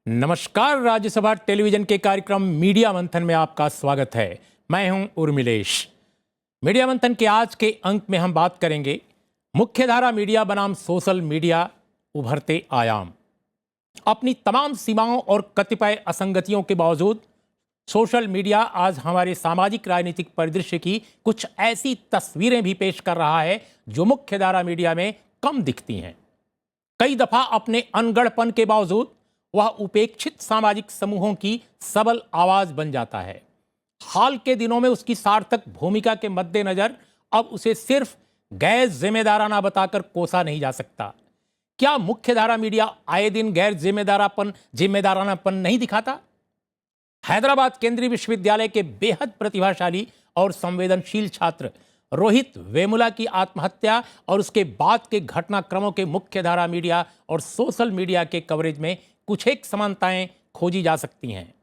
नमस्कार, राज्यसभा टेलीविजन के कार्यक्रम मीडिया मंथन में आपका स्वागत है। मैं हूं उर्मिलेश। मीडिया मंथन के आज के अंक में हम बात करेंगे मुख्यधारा मीडिया बनाम सोशल मीडिया, उभरते आयाम। अपनी तमाम सीमाओं और कतिपय असंगतियों के बावजूद सोशल मीडिया आज हमारे सामाजिक राजनीतिक परिदृश्य की कुछ ऐसी तस्वीरें भी पेश कर रहा है जो मुख्यधारा मीडिया में कम दिखती हैं। कई दफा अपने अनगढ़पन के बावजूद वह उपेक्षित सामाजिक समूहों की सबल आवाज बन जाता है। हाल के दिनों में उसकी सार्थक भूमिका के मद्देनजर अब उसे सिर्फ गैर जिम्मेदाराना बताकर कोसा नहीं जा सकता। क्या मुख्यधारा मीडिया आए दिन गैर जिम्मेदारानापन नहीं दिखाता? हैदराबाद केंद्रीय विश्वविद्यालय के बेहद प्रतिभाशाली और संवेदनशील छात्र रोहित वेमुला की आत्महत्या और उसके बाद के घटनाक्रमों के मुख्यधारा मीडिया और सोशल मीडिया के कवरेज में कुछ एक समानताएं खोजी जा सकती हैं,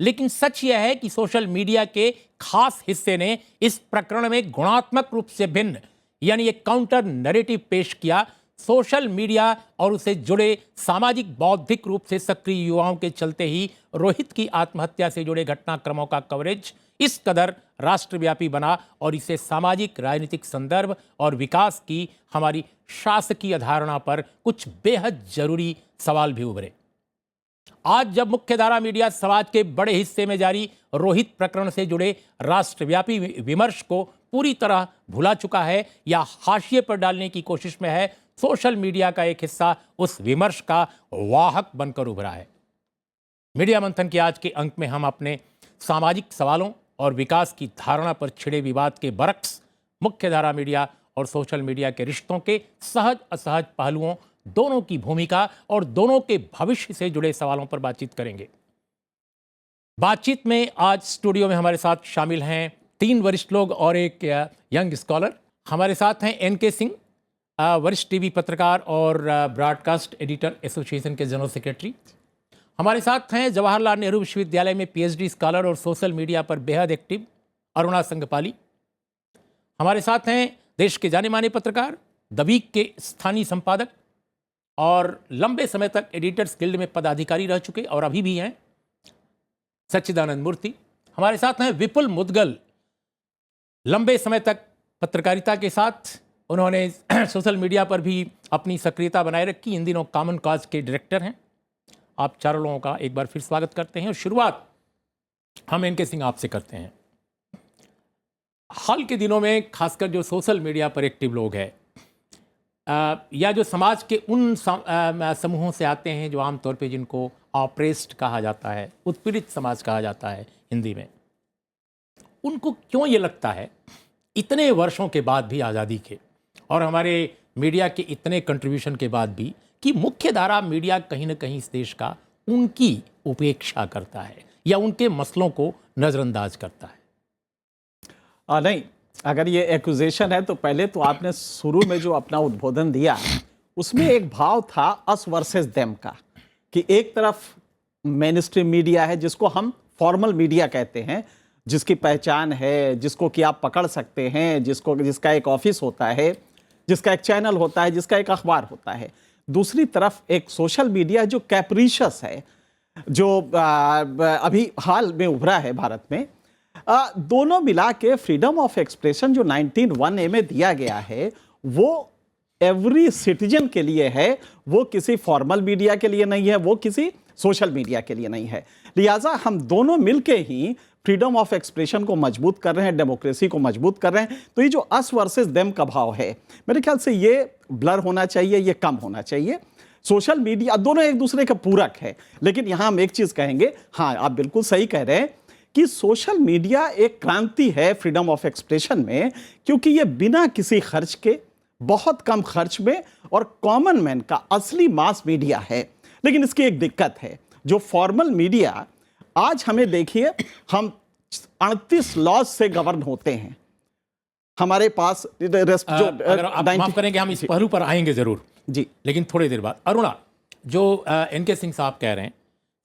लेकिन सच यह है कि सोशल मीडिया के खास हिस्से ने इस प्रकरण में गुणात्मक रूप से भिन्न यानी एक काउंटर नैरेटिव पेश किया। सोशल मीडिया और उसे जुड़े सामाजिक बौद्धिक रूप से सक्रिय युवाओं के चलते ही रोहित की आत्महत्या से जुड़े घटनाक्रमों का कवरेज इस कदर राष्ट्रव्यापी बना और इसे सामाजिक राजनीतिक संदर्भ और विकास की हमारी शासकीय धारणा पर कुछ बेहद जरूरी सवाल भी उभरे। आज जब मुख्यधारा मीडिया समाज के बड़े हिस्से में जारी रोहित प्रकरण से जुड़े राष्ट्रव्यापी विमर्श को पूरी तरह भुला चुका है या हाशिए पर डालने की कोशिश में है, सोशल मीडिया का एक हिस्सा उस विमर्श का वाहक बनकर उभरा है। मीडिया मंथन के आज के अंक में हम अपने सामाजिक सवालों और विकास की धारणा पर छिड़े विवाद के बरक्स मुख्यधारा मीडिया और सोशल मीडिया के रिश्तों के सहज असहज पहलुओं, दोनों की भूमिका और दोनों के भविष्य से जुड़े सवालों पर बातचीत करेंगे। बातचीत में आज स्टूडियो में हमारे साथ शामिल हैं 3 वरिष्ठ लोग और एक यंग स्कॉलर। हमारे साथ हैं एनके सिंह, वरिष्ठ टीवी पत्रकार और ब्रॉडकास्ट एडिटर एसोसिएशन के जनरल सेक्रेटरी। हमारे साथ हैं जवाहरलाल नेहरू विश्वविद्यालय में पीएचडी स्कॉलर और सोशल मीडिया पर बेहद एक्टिव अरुणा संगपाली। हमारे साथ हैं देश के जाने माने पत्रकार, द वीक के स्थानीय संपादक और लंबे समय तक एडिटर्स गिल्ड में पदाधिकारी रह चुके और अभी भी हैं सच्चिदानंद मूर्ति। हमारे साथ हैं विपुल मुदगल, लंबे समय तक पत्रकारिता के साथ उन्होंने सोशल मीडिया पर भी अपनी सक्रियता बनाए रखी, इन दिनों कॉमन कॉज के डायरेक्टर हैं। आप चारों लोगों का एक बार फिर स्वागत करते हैं और शुरुआत हम एनके सिंह आपसे करते हैं। हाल के दिनों में खासकर जो सोशल मीडिया पर एक्टिव लोग हैं या जो समाज के उन समूहों से आते हैं जो आमतौर पे जिनको ऑप्रेस्ड कहा जाता है, उत्पीड़ित समाज कहा जाता है हिंदी में, उनको क्यों ये लगता है इतने वर्षों के बाद भी, आज़ादी के और हमारे मीडिया के इतने कंट्रीब्यूशन के बाद भी, कि मुख्यधारा मीडिया कहीं ना कहीं इस देश का उनकी उपेक्षा करता है या उनके मसलों को नज़रअंदाज करता है? नहीं, अगर ये एक्यूजेशन है तो पहले तो आपने शुरू में जो अपना उद्बोधन दिया उसमें एक भाव था अस वर्सेस देम का, कि एक तरफ मेन स्ट्रीम मीडिया है जिसको हम फॉर्मल मीडिया कहते हैं, जिसकी पहचान है, जिसको कि आप पकड़ सकते हैं, जिसका एक ऑफिस होता है, जिसका एक चैनल होता है, जिसका एक अखबार होता है। दूसरी तरफ एक सोशल मीडिया जो कैप्रिशियस है, जो अभी हाल में उभरा है भारत में। दोनों मिला के फ्रीडम ऑफ एक्सप्रेशन जो 19(1)A में दिया गया है वो एवरी सिटीजन के लिए है, वो किसी फॉर्मल मीडिया के लिए नहीं है, वो किसी सोशल मीडिया के लिए नहीं है। लिहाजा हम दोनों मिलके ही फ्रीडम ऑफ एक्सप्रेशन को मजबूत कर रहे हैं, डेमोक्रेसी को मजबूत कर रहे हैं। तो ये जो अस वर्सेस देम का भाव है, मेरे ख्याल से ये ब्लर होना चाहिए, ये कम होना चाहिए। सोशल मीडिया दोनों एक दूसरे के पूरक है, लेकिन यहां हम एक चीज कहेंगे, हाँ आप बिल्कुल सही कह रहे हैं कि सोशल मीडिया एक क्रांति है फ्रीडम ऑफ एक्सप्रेशन में, क्योंकि ये बिना किसी खर्च के, बहुत कम खर्च में और कॉमन मैन का असली मास मीडिया है। लेकिन इसकी एक दिक्कत है, जो फॉर्मल मीडिया, आज हमें देखिए हम 38 लॉज से गवर्न होते हैं हमारे पास। अगर आप माफ करेंगे हम इस पहलू पर आएंगे जरूर जी, लेकिन थोड़ी देर बाद। अरुणा, जो एनके सिंह साहब कह रहे हैं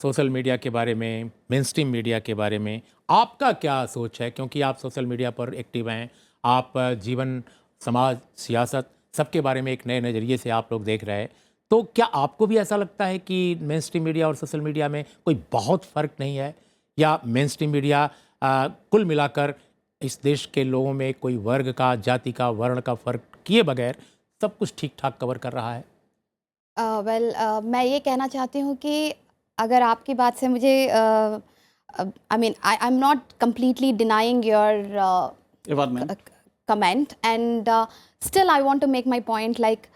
सोशल मीडिया के बारे में, मेन स्ट्रीम मीडिया के बारे में, आपका क्या सोच है? क्योंकि आप सोशल मीडिया पर एक्टिव हैं, आप जीवन, समाज, सियासत सबके बारे में एक नए नज़रिए से आप लोग देख रहे हैं, तो क्या आपको भी ऐसा लगता है कि मेन स्ट्रीम मीडिया और सोशल मीडिया में कोई बहुत फर्क नहीं है, या मेन स्ट्रीम मीडिया कुल मिलाकर इस देश के लोगों में कोई वर्ग का, जाति का, वर्ण का फर्क किए बगैर सब कुछ ठीक ठाक कवर कर रहा है? मैं ये कहना चाहती हूँ कि अगर आपकी बात से मुझे I mean I am not completely denying your Environment. comment, and still I want to make my point, like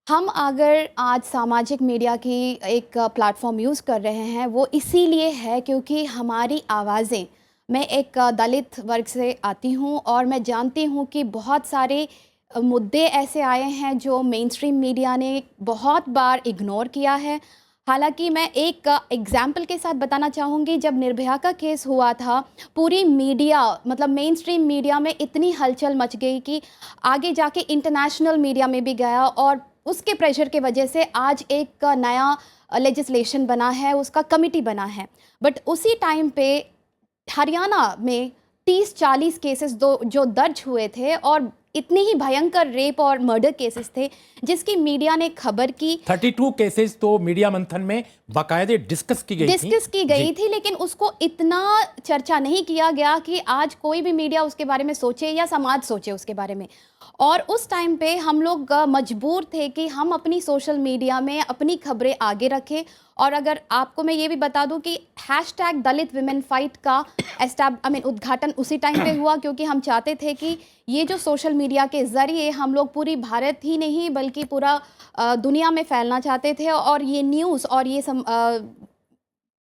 हम अगर आज सामाजिक मीडिया की एक प्लेटफॉर्म यूज़ कर रहे हैं, वो इसीलिए है क्योंकि हमारी आवाज़ें, मैं एक दलित वर्ग से आती हूँ और मैं जानती हूँ कि बहुत सारे मुद्दे ऐसे आए हैं जो मेन स्ट्रीम मीडिया ने बहुत बार इग्नोर किया है। हालांकि मैं एक एग्जाम्पल के साथ बताना चाहूँगी, जब निर्भया का केस हुआ था, पूरी मीडिया, मतलब मेन स्ट्रीम मीडिया में इतनी हलचल मच गई कि आगे जाके इंटरनेशनल मीडिया में भी गया, और उसके प्रेशर के वजह से आज एक नया लेजिस्लेशन बना है, उसका कमिटी बना है। बट उसी टाइम पे हरियाणा में 30-40 केसेस जो दर्ज हुए थे, और इतने ही भयंकर रेप और मर्डर केसेस थे जिसकी मीडिया ने खबर की। 32 केसेस तो मीडिया मंथन में बाकायदे डिस्कस की गई थी, लेकिन उसको इतना चर्चा नहीं किया गया कि आज कोई भी मीडिया उसके बारे में सोचे या समाज सोचे उसके बारे में। और उस टाइम पे हम लोग मजबूर थे कि हम अपनी सोशल मीडिया में अपनी खबरें आगे रखें। और अगर आपको मैं ये भी बता दूं कि हैशटैग दलित विमेन फाइट का उद्घाटन उसी टाइम पे हुआ, क्योंकि हम चाहते थे कि ये जो सोशल मीडिया के ज़रिए हम लोग पूरी भारत ही नहीं बल्कि पूरा दुनिया में फैलना चाहते थे, और ये न्यूज़ और ये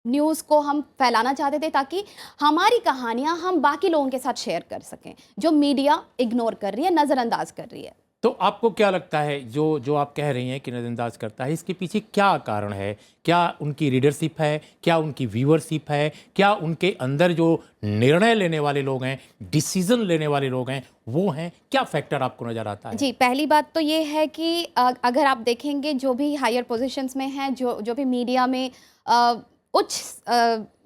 न्यूज़ को हम फैलाना चाहते थे ताकि हमारी कहानियां हम बाकी लोगों के साथ शेयर कर सकें, जो मीडिया इग्नोर कर रही है, नज़रअंदाज कर रही है। तो आपको क्या लगता है, जो आप कह रही हैं कि नज़रअंदाज करता है, इसके पीछे क्या कारण है? क्या उनकी रीडरशिप है? क्या उनकी व्यूअरशिप है? क्या उनके अंदर जो निर्णय लेने वाले लोग हैं, डिसीजन लेने वाले लोग हैं, वो हैं? क्या फैक्टर आपको नज़र आता है? जी, पहली बात तो ये है कि अगर आप देखेंगे जो भी हायर पोजीशंस में हैं, जो भी मीडिया में उच्च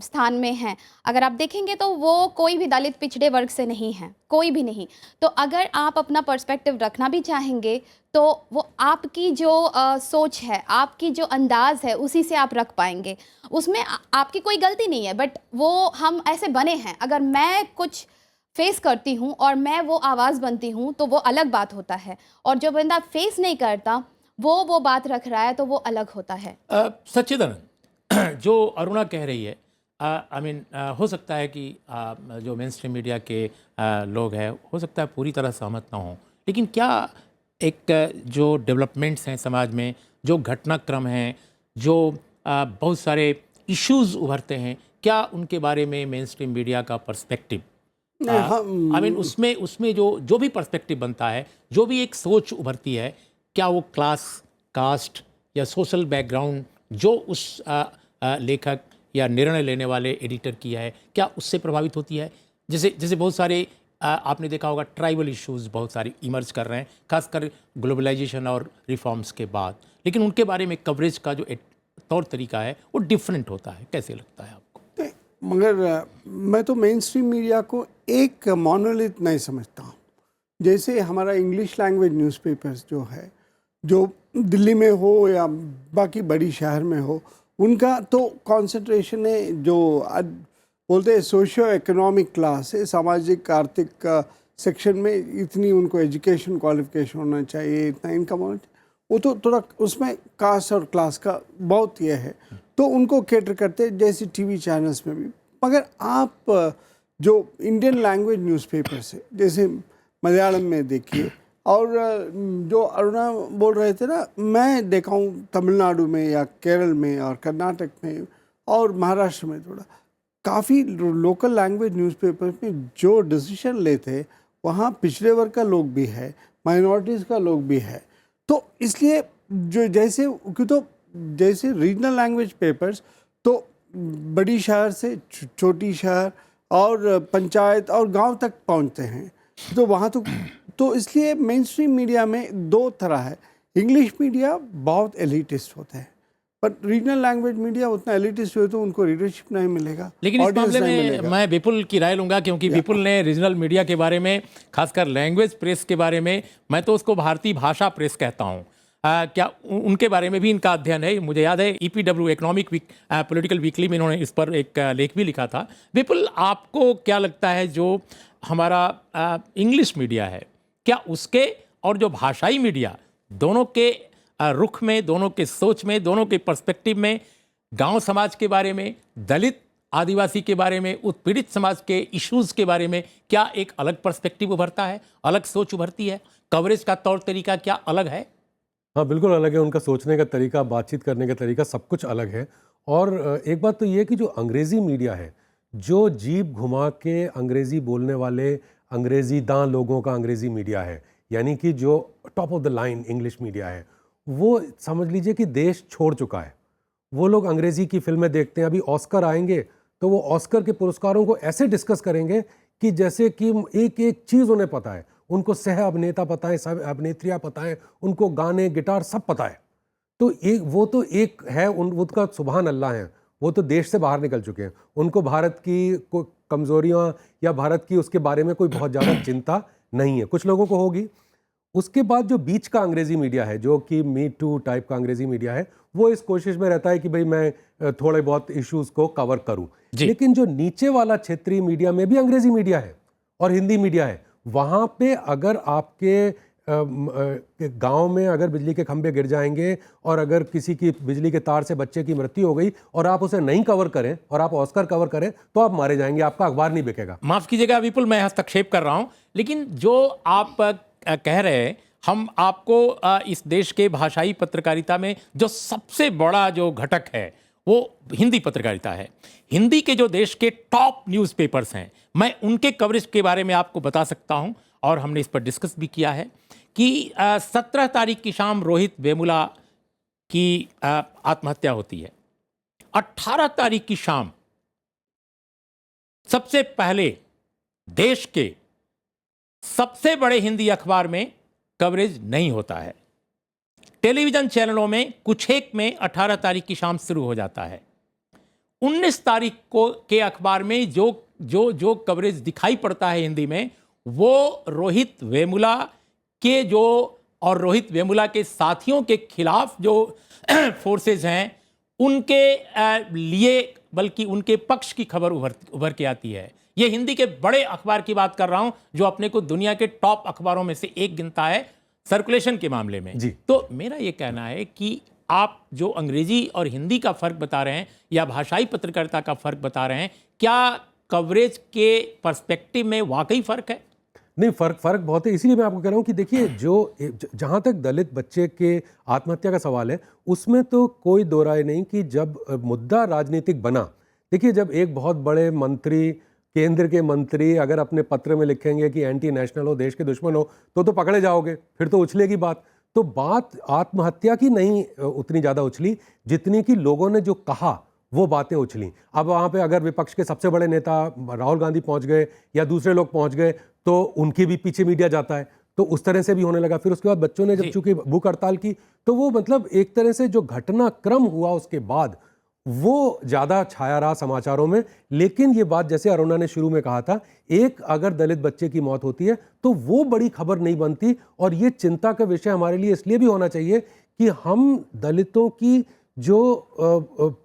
स्थान में हैं, अगर आप देखेंगे तो वो कोई भी दलित पिछड़े वर्ग से नहीं है, कोई भी नहीं। तो अगर आप अपना पर्सपेक्टिव रखना भी चाहेंगे तो वो आपकी जो सोच है, आपकी जो अंदाज़ है, उसी से आप रख पाएंगे। उसमें आपकी कोई गलती नहीं है, बट वो हम ऐसे बने हैं। अगर मैं कुछ फेस करती हूँ और मैं वो आवाज़ बनती हूँ तो वो अलग बात होता है, और जो बंदा फेस नहीं करता वो बात रख रहा है तो वो अलग होता है। सच्चिदानंद, जो अरुणा कह रही है, हो सकता है कि जो मेन स्ट्रीम मीडिया के लोग हैं, हो सकता है पूरी तरह सहमत ना हों, लेकिन क्या एक जो डेवलपमेंट्स हैं समाज में, जो घटनाक्रम हैं, जो बहुत सारे इश्यूज उभरते हैं, क्या उनके बारे में मेन स्ट्रीम मीडिया का पर्सपेक्टिव, उसमें जो भी पर्सपेक्टिव बनता है, जो भी एक सोच उभरती है, क्या वो क्लास, कास्ट या सोशल बैकग्राउंड जो उस लेखक या निर्णय लेने वाले एडिटर की है, क्या उससे प्रभावित होती है? जैसे बहुत सारे आपने देखा होगा ट्राइबल इश्यूज बहुत सारे इमर्ज कर रहे हैं, खासकर ग्लोबलाइजेशन और रिफॉर्म्स के बाद, लेकिन उनके बारे में कवरेज का जो तौर तरीका है वो डिफरेंट होता है। कैसे लगता है आपको? मगर मैं तो मेन स्ट्रीम मीडिया को एक मोनोलिथ नहीं समझता हूँ। जैसे हमारा इंग्लिश लैंग्वेज न्यूज़पेपर्स जो है, जो दिल्ली में हो या बाकी बड़ी शहर में हो, उनका तो कंसंट्रेशन है, जो बोलते हैं सोशियो इकोनॉमिक क्लास है, सामाजिक आर्थिक सेक्शन में इतनी उनको एजुकेशन क्वालिफिकेशन होना चाहिए, इतना इनकम होना चाहिए, वो तो थोड़ा उसमें कास्ट और क्लास का बहुत ये है, तो उनको कैटर करते जैसे टीवी चैनल्स में भी। मगर आप जो इंडियन लैंग्वेज न्यूज़पेपर्स है, जैसे मलयालम में देखिए, और जो अरुणा बोल रहे थे ना, मैं देखा हूँ तमिलनाडु में या केरल में और कर्नाटक में और महाराष्ट्र में, थोड़ा काफ़ी लोकल लैंग्वेज न्यूज़पेपर में जो डिसीजन लेते, वहाँ पिछड़े वर्ग का लोग भी है, माइनॉरिटीज़ का लोग भी है। तो इसलिए जो जैसे रीजनल लैंग्वेज पेपर्स तो बड़ी शहर से छोटी शहर और पंचायत और गांव तक पहुंचते हैं, तो वहाँ तो इसलिए मेन स्ट्रीम मीडिया में दो तरह है। इंग्लिश मीडिया बहुत एलिटिस्ट होता है, बट रीजनल लैंग्वेज मीडिया उतना एलिटिस्ट हो तो उनको रीडरशिप नहीं मिलेगा। लेकिन इस मामले में मैं विपुल की राय लूंगा, क्योंकि विपुल ने रीजनल मीडिया के बारे में, खासकर लैंग्वेज प्रेस के बारे में, मैं तो उसको भारतीय भाषा प्रेस कहता हूँ, क्या उनके बारे में भी इनका अध्ययन है? मुझे याद है EPW economic week political weekly में इन्होंने इस पर एक लेख भी लिखा था। विपुल, आपको क्या लगता है जो हमारा इंग्लिश मीडिया है, क्या उसके और जो भाषाई मीडिया, दोनों के रुख में, दोनों के सोच में, दोनों के पर्सपेक्टिव में, गांव समाज के बारे में, दलित आदिवासी के बारे में, उत्पीड़ित समाज के इश्यूज के बारे में क्या एक अलग पर्सपेक्टिव उभरता है, अलग सोच उभरती है? कवरेज का तौर तरीका क्या अलग है? हाँ, बिल्कुल अलग है। उनका सोचने का तरीका, बातचीत करने का तरीका, सब कुछ अलग है। और एक बात तो ये है कि जो अंग्रेज़ी मीडिया है, जो जीभ घुमा के अंग्रेज़ी बोलने वाले अंग्रेज़ी दाँ लोगों का अंग्रेज़ी मीडिया है, यानी कि जो top of the line English media है, वो समझ लीजिए कि देश छोड़ चुका है। वो लोग अंग्रेज़ी की फिल्में देखते हैं। अभी ऑस्कर आएंगे तो वो ऑस्कर के पुरस्कारों को ऐसे डिस्कस करेंगे कि जैसे कि एक एक चीज़ उन्हें पता है। उनको सह अभिनेता पता है, सह अभिनेत्रियाँ पता है, उनको गाने, गिटार सब पता है। तो एक है, उनका सुभान अल्लाह है, वो तो देश से बाहर निकल चुके हैं। उनको भारत की कोई कमज़ोरियाँ या भारत की उसके बारे में कोई बहुत ज़्यादा चिंता नहीं है। कुछ लोगों को होगी। उसके बाद जो बीच का अंग्रेज़ी मीडिया है, जो कि मी टू टाइप का अंग्रेज़ी मीडिया है, वो इस कोशिश में रहता है कि भाई मैं थोड़े बहुत इश्यूज़ को कवर करूं। लेकिन जो नीचे वाला क्षेत्रीय मीडिया में भी अंग्रेज़ी मीडिया है और हिंदी मीडिया है, वहाँ पे अगर आपके गांव में अगर बिजली के खंभे गिर जाएंगे और अगर किसी की बिजली के तार से बच्चे की मृत्यु हो गई और आप उसे नहीं कवर करें और आप ऑस्कर कवर करें, तो आप मारे जाएंगे, आपका अखबार नहीं बिकेगा। माफ़ कीजिएगा विपुल, मैं हस्तक्षेप कर रहा हूँ, लेकिन जो आप कह रहे हैं, हम आपको इस देश के भाषाई पत्रकारिता में जो सबसे बड़ा जो घटक है वो हिंदी पत्रकारिता है। हिंदी के जो देश के टॉप न्यूज़पेपर्स हैं, मैं उनके कवरेज के बारे में आपको बता सकता हूं, और हमने इस पर डिस्कस भी किया है कि 17 तारीख की शाम रोहित वेमुला की आत्महत्या होती है। 18 तारीख की शाम सबसे पहले देश के सबसे बड़े हिंदी अखबार में कवरेज नहीं होता है। टेलीविजन चैनलों में कुछ एक में 18 तारीख की शाम शुरू हो जाता है। 19 तारीख को के अखबार में जो कवरेज दिखाई पड़ता है हिंदी में, वो रोहित वेमुला के और रोहित वेमुला के साथियों के खिलाफ जो फोर्सेज हैं उनके लिए, बल्कि उनके पक्ष की खबर उभर के आती है। ये हिंदी के बड़े अखबार की बात कर रहा हूं, जो अपने को दुनिया के टॉप अखबारों में से एक गिनता है सर्कुलेशन के मामले में जी। तो मेरा ये कहना है कि आप जो अंग्रेजी और हिंदी का फर्क बता रहे हैं या भाषाई पत्रकारिता का फर्क बता रहे हैं, क्या कवरेज के पर्सपेक्टिव में वाकई फर्क है? नहीं, फर्क बहुत है। इसीलिए मैं आपको कह रहा हूँ कि देखिए, जहाँ तक दलित बच्चे के आत्महत्या का सवाल है, उसमें तो कोई दो राय नहीं कि जब मुद्दा राजनीतिक बना, देखिए जब एक बहुत बड़े मंत्री, केंद्र के मंत्री अगर अपने पत्र में लिखेंगे कि एंटी नेशनल हो, देश के दुश्मन हो, तो पकड़े जाओगे, फिर तो उछलेगी बात। तो बात आत्महत्या की नहीं उतनी ज़्यादा उछली जितनी कि लोगों ने जो कहा वो बातें उछली। अब वहाँ पे अगर विपक्ष के सबसे बड़े नेता राहुल गांधी पहुँच गए या दूसरे लोग पहुँच गए तो उनके भी पीछे मीडिया जाता है, तो उस तरह से भी होने लगा। फिर उसके बाद बच्चों ने जब चूंकि भूख हड़ताल की, तो वो मतलब एक तरह से जो घटनाक्रम हुआ उसके बाद वो ज़्यादा छाया रहा समाचारों में। लेकिन ये बात जैसे अरुणा ने शुरू में कहा था, एक अगर दलित बच्चे की मौत होती है तो वो बड़ी खबर नहीं बनती। और ये चिंता का विषय हमारे लिए इसलिए भी होना चाहिए कि हम दलितों की जो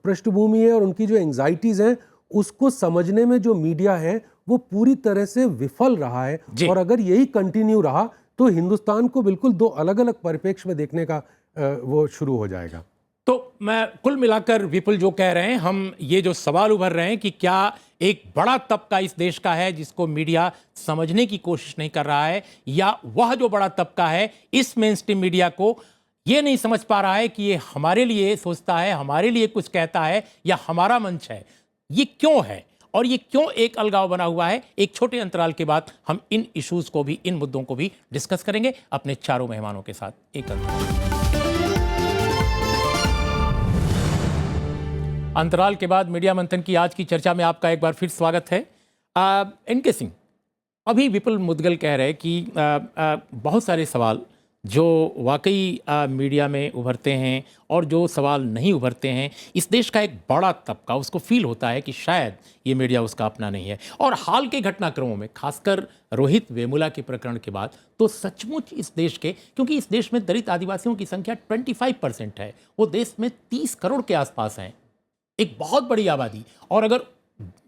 पृष्ठभूमि है और उनकी जो एंग्जाइटीज़ हैं उसको समझने में जो मीडिया है वो पूरी तरह से विफल रहा है। और अगर यही कंटिन्यू रहा तो हिंदुस्तान को बिल्कुल दो अलग अलग परिप्रेक्ष्य में देखने का वो शुरू हो जाएगा। तो मैं कुल मिलाकर विपुल जो कह रहे हैं, हम ये जो सवाल उभर रहे हैं कि क्या एक बड़ा तबका इस देश का है जिसको मीडिया समझने की कोशिश नहीं कर रहा है, या वह जो बड़ा तबका है इस मेन स्ट्रीम मीडिया को ये नहीं समझ पा रहा है कि ये हमारे लिए सोचता है, हमारे लिए कुछ कहता है या हमारा मंच है। ये क्यों है और ये क्यों एक अलगाव बना हुआ है? एक छोटे अंतराल के बाद हम इन इश्यूज को भी, इन मुद्दों को भी डिस्कस करेंगे अपने चारों मेहमानों के साथ। एक अंतराल के बाद मीडिया मंथन की आज की चर्चा में आपका एक बार फिर स्वागत है। एनके सिंह, अभी विपुल मुदगल कह रहे हैं कि बहुत सारे सवाल जो वाकई मीडिया में उभरते हैं और जो सवाल नहीं उभरते हैं, इस देश का एक बड़ा तबका उसको फील होता है कि शायद ये मीडिया उसका अपना नहीं है। और हाल के घटनाक्रमों में, खासकर रोहित वेमुला के प्रकरण के बाद, तो सचमुच इस देश के, क्योंकि इस देश में दलित आदिवासियों की संख्या 25% है, वो देश में 30 करोड़ के आसपास हैं, एक बहुत बड़ी आबादी, और अगर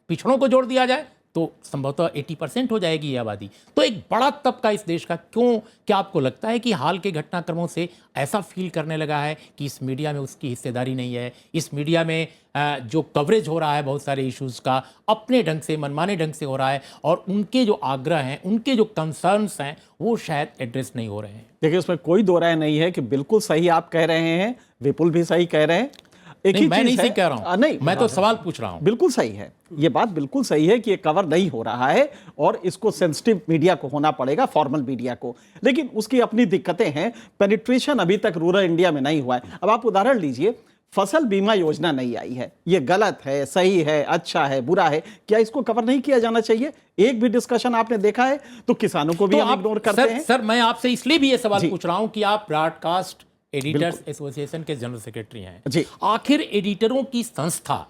पिछड़ों को जोड़ दिया जाए तो संभवतः 80% हो जाएगी ये आबादी। तो एक बड़ा तबका इस देश का, क्यों, क्या आपको लगता है कि हाल के घटनाक्रमों से ऐसा फील करने लगा है कि इस मीडिया में उसकी हिस्सेदारी नहीं है, इस मीडिया में जो कवरेज हो रहा है बहुत सारे इश्यूज़ का, अपने ढंग से, मनमाने ढंग से हो रहा है, और उनके जो आग्रह हैं, उनके जो कंसर्न्स हैं, वो शायद एड्रेस नहीं हो रहे हैं? देखिए, उसमें कोई दो राय नहीं है कि बिल्कुल सही आप कह रहे हैं, विपुल भी सही कह रहे हैं। एक ही मैं चीज नहीं है, सही कह रहा हूं, नहीं, मैं तो सवाल पूछ रहा हूं। बिल्कुल सही है, ये बात बिल्कुल सही है कि ये कवर नहीं हो रहा है और इसको सेंसिटिव मीडिया को होना पड़ेगा, फॉर्मल मीडिया को, लेकिन उसकी अपनी दिक्कतें हैं। पेनिट्रेशन अभी तक रूरल इंडिया में नहीं हुआ है। अब आप उदाहरण लीजिए, फसल बीमा योजना नहीं आई है, ये गलत है, सही है, अच्छा है, बुरा है, क्या इसको कवर नहीं किया जाना चाहिए? एक भी डिस्कशन आपने देखा है? तो किसानों को भी तो हम इग्नोर करते हैं। सर, मैं आपसे इसलिए भी ये सवाल जी। पूछ रहा हूं कि आप ब्रॉडकास्ट एडिटर्स एसोसिएशन के जनरल सेक्रेटरी हैं जी। आखिर एडिटरों की संस्था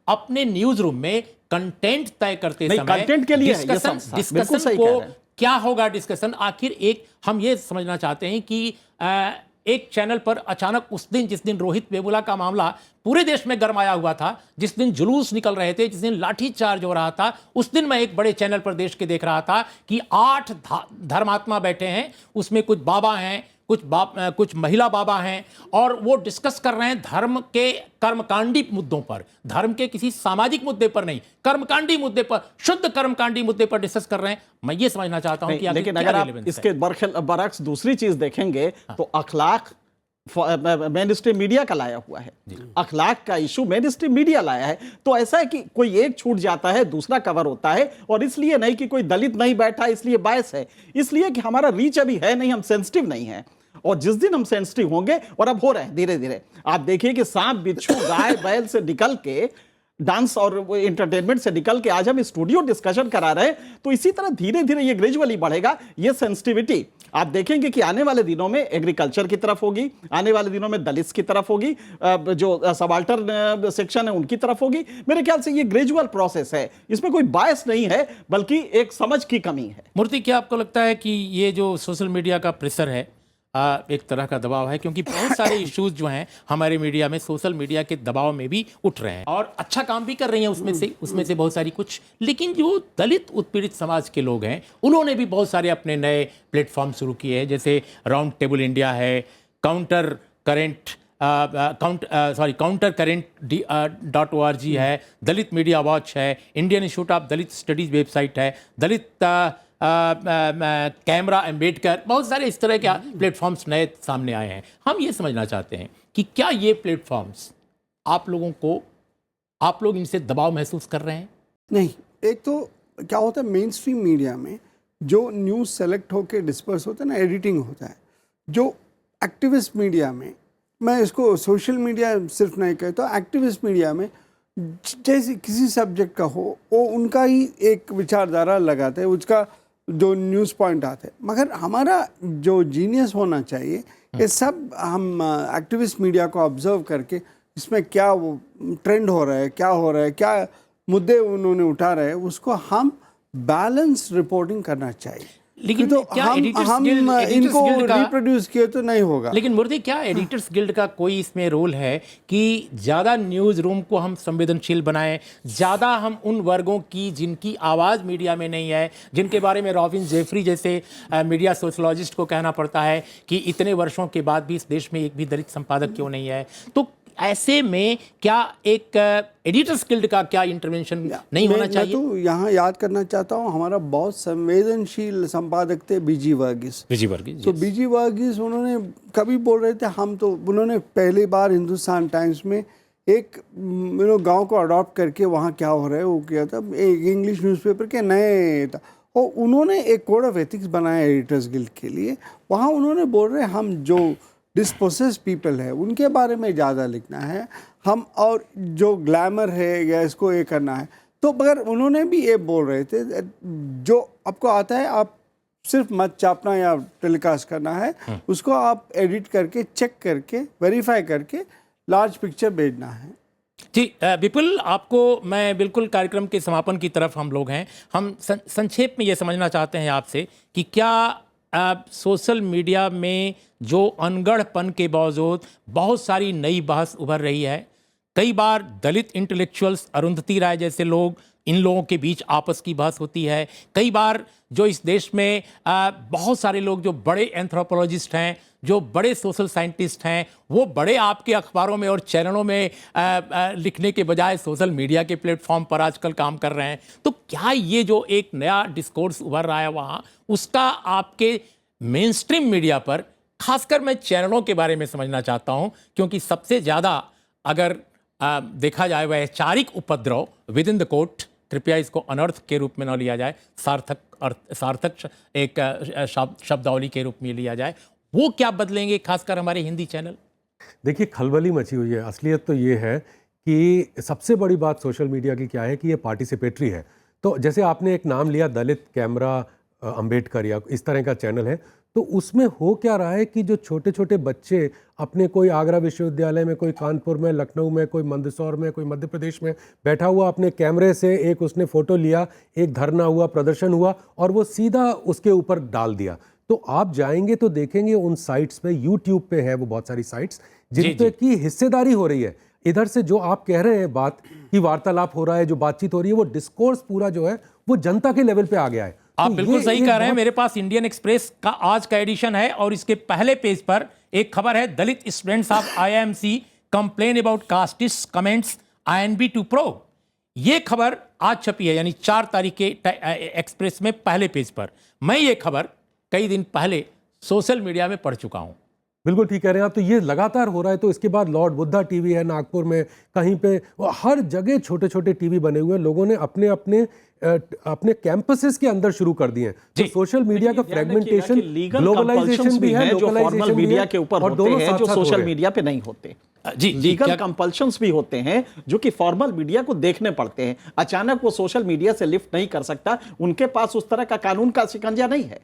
अपने न्यूज रूम में कंटेंट तय करते नहीं, समय कंटेंट के लिए है ये संस्था, बिल्कुल डिस्कशन सही कह को रहे हैं। क्या होगा डिस्कशन, आखिर एक हम ये समझना चाहते हैं कि एक चैनल पर अचानक उस दिन, जिस दिन रोहित वेमुला का मामला पूरे देश में गरमाया हुआ था, जिस दिन जुलूस निकल रहे थे, जिस दिन लाठी चार्ज हो रहा था, उस दिन मैं एक बड़े चैनल पर देश के देख रहा था कि 8 धर्मात्मा बैठे हैं, उसमें कुछ बाबा हैं, कुछ महिला बाबा हैं, और वो डिस्कस कर रहे हैं धर्म के कर्मकांडी मुद्दों पर, धर्म के किसी सामाजिक मुद्दे पर नहीं, कर्मकांडी मुद्दे पर, शुद्ध कर्मकांडी मुद्दे पर डिस्कस कर रहे हैं। मैं ये समझना चाहता हूं कि लेकिन अगर आप इसके बरक्स दूसरी चीज देखेंगे तो अखलाक मेन स्ट्रीम मीडिया का लाया हुआ है, अखलाक का इशू मेन स्ट्रीम मीडिया लाया है। तो ऐसा है कि कोई एक छूट जाता है, दूसरा कवर होता है, और इसलिए नहीं कि कोई दलित नहीं बैठा इसलिए बायस है, इसलिए कि हमारा रीच अभी है नहीं, हम सेंसिटिव नहीं है। और जिस दिन हम सेंसिटिव होंगे, और अब हो रहे हैं धीरे धीरे, आप देखिए कि सांप बिच्छू गाय बैल से निकल के, डांस और एंटरटेनमेंट से निकल के आज हम स्टूडियो डिस्कशन करा रहे हैं, तो इसी तरह धीरे धीरे ये ग्रेजुअली बढ़ेगा। ये सेंसिटिविटी आप देखेंगे कि आने वाले दिनों में एग्रीकल्चर की तरफ होगी, आने वाले दिनों में दलित की तरफ होगी, जो सबाल्टर्न सेक्शन है उनकी तरफ होगी। मेरे ख्याल से ये ग्रेजुअल प्रोसेस है, इसमें कोई बायस नहीं है, बल्कि एक समझ की कमी है। मूर्ति, क्या आपको लगता है कि ये जो सोशल मीडिया का प्रेशर है, एक तरह का दबाव है, क्योंकि बहुत सारे इश्यूज जो हैं हमारे मीडिया में सोशल मीडिया के दबाव में भी उठ रहे हैं, और अच्छा काम भी कर रही हैं उसमें से बहुत सारी कुछ, लेकिन जो दलित उत्पीड़ित समाज के लोग हैं उन्होंने भी बहुत सारे अपने नए प्लेटफॉर्म शुरू किए हैं, जैसे राउंड टेबल इंडिया है, काउंटर करेंट.org है, दलित मीडिया वॉच है, Indian institute of Dalit studies website है, दलित कैमरा अम्बेडकर, बहुत सारे इस तरह के प्लेटफॉर्म्स नए सामने आए हैं। हम ये समझना चाहते हैं कि क्या ये प्लेटफॉर्म्स आप लोग इनसे दबाव महसूस कर रहे हैं? नहीं, एक तो क्या होता है, मेन स्ट्रीम मीडिया में जो न्यूज़ सेलेक्ट होकर डिस्पर्स होता है ना, एडिटिंग होता है। जो एक्टिविस्ट मीडिया में, मैं इसको सोशल मीडिया सिर्फ नहीं कहता, एक्टिविस्ट मीडिया में जैसे किसी सब्जेक्ट का हो, वो उनका ही एक विचारधारा लगाते हैं, उसका जो न्यूज़ पॉइंट आते हैं। मगर हमारा जो जीनियस होना चाहिए, ये सब हम एक्टिविस्ट मीडिया को ऑब्जर्व करके इसमें क्या वो ट्रेंड हो रहा है, क्या हो रहा है, क्या मुद्दे उन्होंने उठा रहे हैं, उसको हम बैलेंस रिपोर्टिंग करना चाहिए। लेकिन तो क्या हम इनको रिप्रोड्यूस किए तो नहीं होगा। लेकिन मूर्ति, क्या एडिटर्स गिल्ड का कोई इसमें रोल है कि ज़्यादा न्यूज़ रूम को हम संवेदनशील बनाएं, ज़्यादा हम उन वर्गों की जिनकी आवाज़ मीडिया में नहीं है, जिनके बारे में रॉबिन जेफरी जैसे मीडिया सोशलॉजिस्ट को कहना पड़ता है कि इतने वर्षों के बाद भी इस देश में एक भी दलित संपादक क्यों नहीं है, तो ऐसे में क्या एक एडिटर्स गिल्ड का क्या इंटरवेंशन नहीं होना चाहिए? मैं तो यहाँ याद करना चाहता हूँ, हमारा बहुत संवेदनशील संपादक थे बीजी वर्गीस। तो बीजी वर्गीस उन्होंने कभी बोल रहे थे, उन्होंने पहली बार हिंदुस्तान टाइम्स में एक गांव को अडॉप्ट करके वहाँ क्या हो रहा है वो किया था, एक इंग्लिश न्यूज़पेपर के नए था, और उन्होंने एक कोड ऑफ एथिक्स बनाया एडिटर्स गिल्ड के लिए। वहाँ उन्होंने बोल रहे हम जो डिस्पोसेस पीपल है उनके बारे में ज़्यादा लिखना है हम, और जो ग्लैमर है या इसको ये करना है। तो मगर उन्होंने भी ये बोल रहे थे, जो आपको आता है आप सिर्फ मत छापना या टेलीकास्ट करना है, उसको आप एडिट करके, चेक करके, वेरीफाई करके लार्ज पिक्चर भेजना है। जी विपुल, आपको मैं बिल्कुल कार्यक्रम के समापन की तरफ हम लोग हैं। हम संक्षेप में ये समझना चाहते हैं आपसे कि क्या सोशल मीडिया में जो अनगढ़पन के बावजूद बहुत सारी नई बहस उभर रही है। कई बार दलित इंटेलेक्चुअल्स, अरुंधति राय जैसे लोग, इन लोगों के बीच आपस की बहस होती है। कई बार जो इस देश में बहुत सारे लोग जो बड़े एंथ्रोपोलॉजिस्ट हैं, जो बड़े सोशल साइंटिस्ट हैं, वो बड़े आपके अखबारों में और चैनलों में लिखने के बजाय सोशल मीडिया के प्लेटफॉर्म पर आजकल काम कर रहे हैं। तो क्या ये जो एक नया डिस्कोर्स उभर रहा है वहाँ, उसका आपके मेन स्ट्रीम मीडिया पर, खासकर मैं चैनलों के बारे में समझना चाहता हूँ, क्योंकि सबसे ज़्यादा अगर देखा जाए वैचारिक उपद्रव विद इन द कोर्ट, कृपया इसको अनर्थ के रूप में न लिया जाए, सार्थक एक शब्दावली के रूप में लिया जाए, वो क्या बदलेंगे खासकर हमारे हिंदी चैनल? देखिए, खलबली मची हुई है। असलियत तो ये है कि सबसे बड़ी बात सोशल मीडिया की क्या है कि ये पार्टिसिपेटरी है। तो जैसे आपने एक नाम लिया दलित कैमरा अंबेडकर या इस तरह का चैनल है, तो उसमें हो क्या रहा है कि जो छोटे छोटे बच्चे अपने, कोई आगरा विश्वविद्यालय में, कोई कानपुर में, लखनऊ में, कोई मंदसौर में, कोई मध्य प्रदेश में बैठा हुआ, अपने कैमरे से एक उसने फोटो लिया, एक धरना हुआ, प्रदर्शन हुआ और वो सीधा उसके ऊपर डाल दिया। तो आप जाएंगे तो देखेंगे उन साइट्स पे, यूट्यूब पे है वो बहुत सारी साइट्स जिन पे की हिस्सेदारी हो रही है। इधर से जो आप कह रहे हैं बात की वार्तालाप हो रहा है, जो बातचीत हो रही है, वो डिस्कोर्स पूरा जो है वो जनता के लेवल पे आ गया है। आप तो बिल्कुल सही कह रहे हैं। मेरे पास इंडियन एक्सप्रेस का आज का एडिशन है और इसके पहले पेज पर एक खबर है, Dalit students of IIMC complain about casteist comments INB to pro. ये खबर आज छपी है, यानी 4 तारीख के एक्सप्रेस में पहले पेज पर। मैं ये खबर कई दिन पहले सोशल मीडिया में पढ़ चुका हूं। बिल्कुल ठीक कह रहे हैं आप। तो ये लगातार हो रहा है। तो इसके बाद लॉर्ड बुद्धा टीवी है नागपुर में, कहीं पे, हर जगह छोटे छोटे टीवी बने हुए हैं। लोगों ने अपने अपने अपने कैंपसेस के अंदर शुरू कर दिए हैं। तो सोशल मीडिया का फ्रेगमेंटेशन, ग्लोबलाइजेशन भी है, जो फॉर्मल मीडिया के ऊपर होते हैं, जो सोशल मीडिया पे नहीं होते। जी, लीगल कंपल्शंस भी होते हैं जो कि फॉर्मल मीडिया को देखने पड़ते हैं। अचानक वो सोशल मीडिया से लिफ्ट नहीं कर सकता, उनके पास उस तरह का कानून का शिकंजा नहीं है।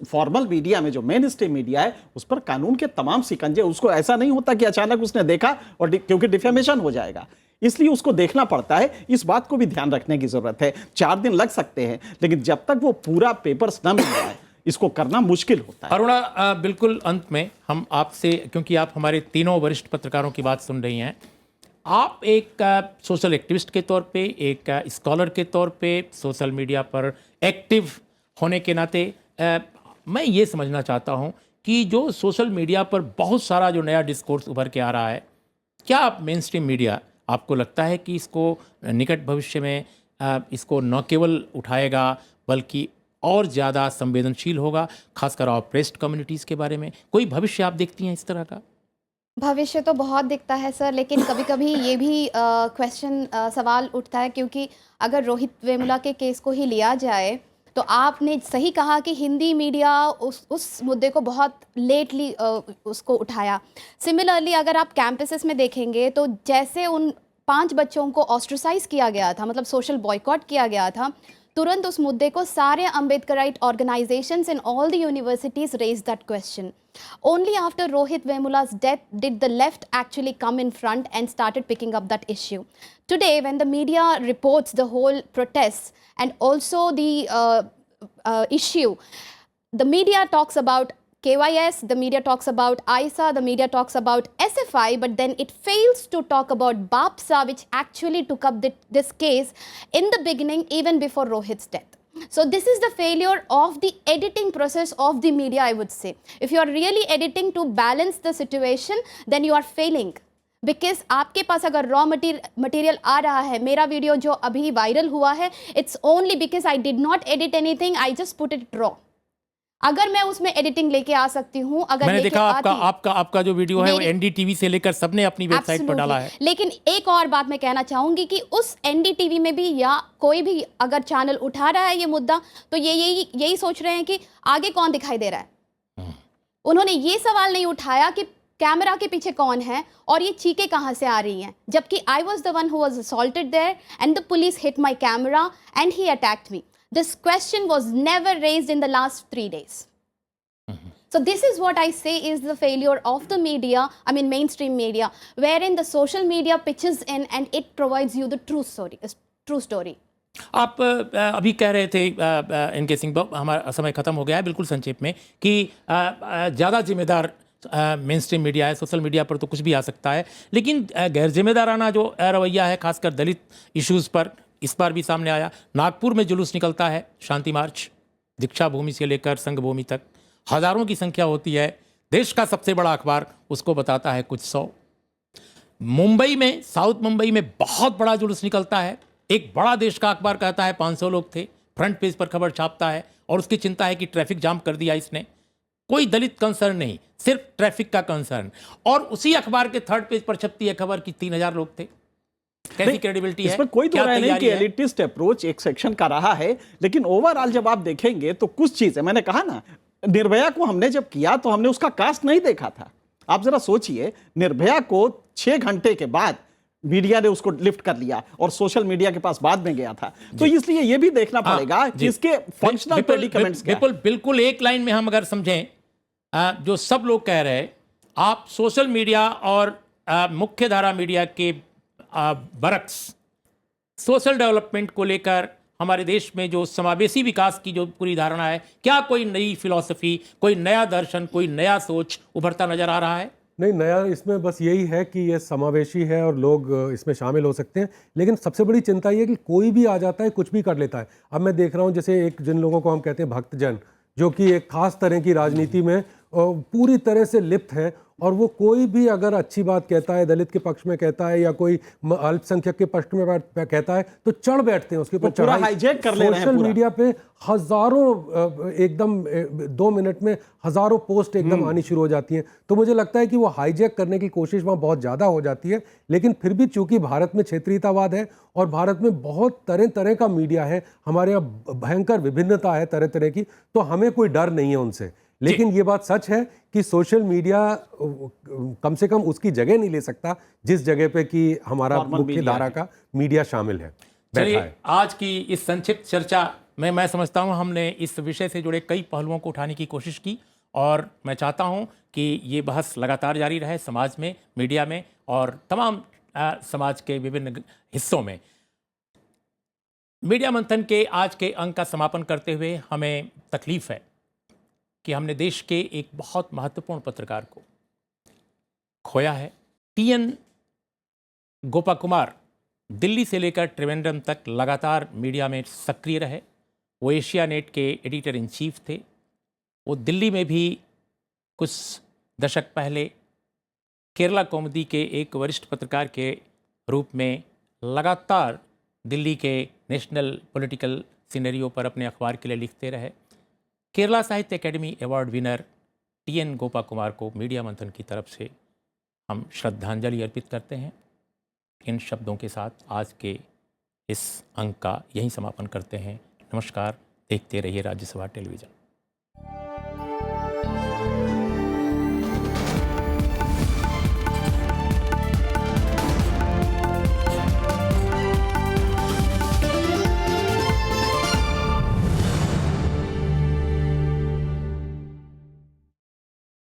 फॉर्मल मीडिया में जो मेन स्ट्रीम मीडिया है, उस पर कानून के तमाम शिकंजे, उसको ऐसा नहीं होता कि अचानक उसने देखा और क्योंकि डिफेमेशन हो जाएगा, इसलिए उसको देखना पड़ता है। इस बात को भी ध्यान रखने की जरूरत है। 4 दिन लग सकते हैं, लेकिन जब तक वो पूरा पेपर्स न मिल जाए, इसको करना मुश्किल होता है। अरुणा, बिल्कुल अंत में हम आपसे, क्योंकि आप हमारे तीनों वरिष्ठ पत्रकारों की बात सुन रही हैं, आप एक सोशल एक्टिविस्ट के तौर पे, एक स्कॉलर के तौर पे, सोशल मीडिया पर एक्टिव होने के नाते मैं ये समझना चाहता हूँ कि जो सोशल मीडिया पर बहुत सारा जो नया डिस्कोर्स उभर के आ रहा है, क्या आप मेन स्ट्रीम मीडिया, आपको लगता है कि इसको निकट भविष्य में इसको न केवल उठाएगा बल्कि और ज़्यादा संवेदनशील होगा, खासकर ऑप्रेस्ड कम्युनिटीज़ के बारे में? कोई भविष्य आप देखती हैं इस तरह का? भविष्य तो बहुत दिखता है सर, लेकिन कभी कभी ये भी क्वेश्चन सवाल उठता है, क्योंकि अगर रोहित वेमुला के केस को ही लिया जाए तो आपने सही कहा कि हिंदी मीडिया उस मुद्दे को बहुत लेटली उसको उठाया। सिमिलरली अगर आप कैंपसेस में देखेंगे तो जैसे उन 5 बच्चों को ऑस्ट्रेसाइज किया गया था, मतलब सोशल बॉयकॉट किया गया था, तुरंत उस मुद्दे को सारे Ambedkarite organisations in all the universities raise that question. Only after Rohit Vemula's death did the left actually come in front and started picking up that issue. Today, when the media reports the whole protests and also the issue, the media talks about KYS, the media talks about ISA, the media talks about SFI, but then it fails to talk about BAPSA, which actually took up this case in the beginning, even before Rohit's death. So this is the failure of the editing process of the media, I would say. If you are really editing to balance the situation, then you are failing. Because आपके पास अगर raw material आ रहा है, मेरा video जो अभी viral हुआ है, it's only because I did not edit anything, I just put it raw. अगर मैं उसमें एडिटिंग लेके आ सकती हूँ, अगर मैंने देखा आपका जो वीडियो है वो NDTV से लेकर सबने अपनी वेबसाइट पर डाला है। लेकिन एक और बात मैं कहना चाहूंगी कि उस NDTV में भी या कोई भी अगर चैनल उठा रहा है ये मुद्दा, तो ये यही सोच रहे हैं कि आगे कौन दिखाई दे रहा है। उन्होंने ये सवाल नहीं उठाया कि कैमरा के पीछे कौन है और ये चीखें कहाँ से आ रही हैं, जबकि I was the one who was assaulted there and the police hit my camera and he attacked me. This question was never raised in the last 3 days. So this is what I say is the failure of the media, I mean mainstream media, wherein the social media pitches in and it provides you the true story. आप अभी कह रहे थे इनके सिंह बाबू, हमारा समय खत्म हो गया है, बिल्कुल संक्षेप में, कि ज़्यादा जिम्मेदार मेन स्ट्रीम मीडिया है, सोशल मीडिया पर तो कुछ भी आ सकता है, लेकिन गैर जिम्मेदाराना जो रवैया है खासकर दलित इश्यूज़ पर, इस बार भी सामने आया। नागपुर में जुलूस निकलता है, शांति मार्च, दीक्षा भूमि से लेकर संघ भूमि तक हज़ारों की संख्या होती है। देश का सबसे बड़ा अखबार उसको बताता है कुछ सौ। मुंबई में, साउथ मुंबई में बहुत बड़ा जुलूस निकलता है। एक बड़ा देश का अखबार कहता है 500 लोग थे, फ्रंट पेज पर खबर छापता है और उसकी चिंता है कि ट्रैफिक जाम कर दिया इसने। कोई दलित कंसर्न नहीं, सिर्फ ट्रैफिक का कंसर्न। और उसी अखबार के थर्ड पेज पर छपती है खबर कि 3000 लोग थे। कैसी क्रेडिबिलिटी है? इसमें कोई तो राय नहीं कि एलिटिस्ट अप्रोच एक सेक्शन का रहा है, लेकिन ओवरऑल जब आप देखेंगे तो कुछ चीजें, मैंने कहा ना, निर्भया को हमने जब किया तो हमने उसका कास्ट नहीं देखा था। आप जरा सोचिए, निर्भया को 6 घंटे के बाद मीडिया ने उसको लिफ्ट कर लिया और सोशल मीडिया के पास बाद में गया था। तो इसलिए यह भी देखना पड़ेगा कि इसके फंक्शनल प्रेडिकमेंट्स क्या हैं। बिल्कुल एक लाइन में हम अगर समझें, जो सब लोग कह रहे हैं, आप सोशल मीडिया और मुख्य धारा मीडिया के बरक्स सोशल डेवलपमेंट को लेकर हमारे देश में जो समावेशी विकास की जो पूरी धारणा है, क्या कोई नई फिलॉसफी, कोई नया दर्शन, कोई नया सोच उभरता नजर आ रहा है? नहीं, नया इसमें बस यही है कि ये समावेशी है और लोग इसमें शामिल हो सकते हैं, लेकिन सबसे बड़ी चिंता ये है कि कोई भी आ जाता है, कुछ भी कर लेता है। अब मैं देख रहा हूँ जैसे एक जिन लोगों को हम कहते हैं भक्तजन, जो कि एक खास तरह की राजनीति में पूरी तरह से लिप्त है, और वो कोई भी अगर अच्छी बात कहता है, दलित के पक्ष में कहता है या कोई अल्पसंख्यक के पक्ष में कहता है, तो चढ़ बैठते हैं उसके ऊपर, पूरा हाईजैक कर ले रहे हैं। सोशल मीडिया पे हजारों एकदम 2 मिनट में हजारों पोस्ट एकदम आनी शुरू हो जाती हैं। तो मुझे लगता है कि वो हाईजैक करने की कोशिश वहाँ बहुत ज़्यादा हो जाती है। लेकिन फिर भी चूंकि भारत में क्षेत्रीयतावाद है और भारत में बहुत तरह तरह का मीडिया है, हमारे यहाँ भयंकर विभिन्नता है तरह तरह की, तो हमें कोई डर नहीं है उनसे। लेकिन ये बात सच है कि सोशल मीडिया कम से कम उसकी जगह नहीं ले सकता जिस जगह पे कि हमारा मुख्य धारा का मीडिया शामिल है। चलिए, आज की इस संक्षिप्त चर्चा में मैं समझता हूं हमने इस विषय से जुड़े कई पहलुओं को उठाने की कोशिश की, और मैं चाहता हूं कि ये बहस लगातार जारी रहे समाज में, मीडिया में और तमाम समाज के विभिन्न हिस्सों में। मीडिया मंथन के आज के अंक का समापन करते हुए हमें तकलीफ है कि हमने देश के एक बहुत महत्वपूर्ण पत्रकार को खोया है। टीएन गोपा कुमार दिल्ली से लेकर त्रिवेंद्रम तक लगातार मीडिया में सक्रिय रहे। वो एशिया नेट के एडिटर इन चीफ थे। वो दिल्ली में भी कुछ दशक पहले केरला कौमुदी के एक वरिष्ठ पत्रकार के रूप में लगातार दिल्ली के नेशनल पॉलिटिकल सिनेरियो पर अपने अखबार के लिए लिखते रहे। केरला साहित्य academy award winner TN Gopa Kumar को मीडिया मंथन की तरफ से हम श्रद्धांजलि अर्पित करते हैं। इन शब्दों के साथ आज के इस अंक का यहीं समापन करते हैं। नमस्कार, देखते रहिए राज्यसभा टेलीविज़न।